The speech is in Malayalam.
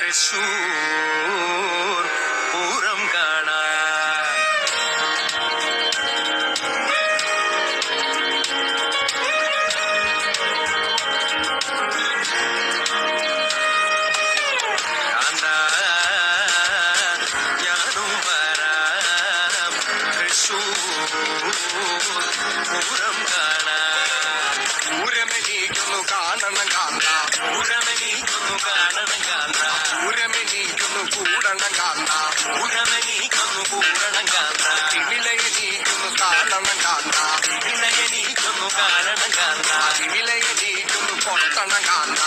തൃശൂർ പൂരം കാണാൻ. ഞാനും വരാം തൃശൂർ പൂരം കാണാൻ. പൂരമെനീക്കുന്നു കാണണം കാന്ത, പൂരമെനീക്കുന്നു കാണണം കാന്ത, പൂരമെനീക്കുന്നു കൂടണം കാന്ത, പൂരമെനീക്കുന്നു കൂടണം കാന്ത, തിമിലയെനീക്കുന്നു കാണണം കാന്ത, ഇളയെനീക്കുന്നു കാണണം കാന്ത, തിമിലയെനീക്കുന്നു കൊട്ടണം കാന്ത.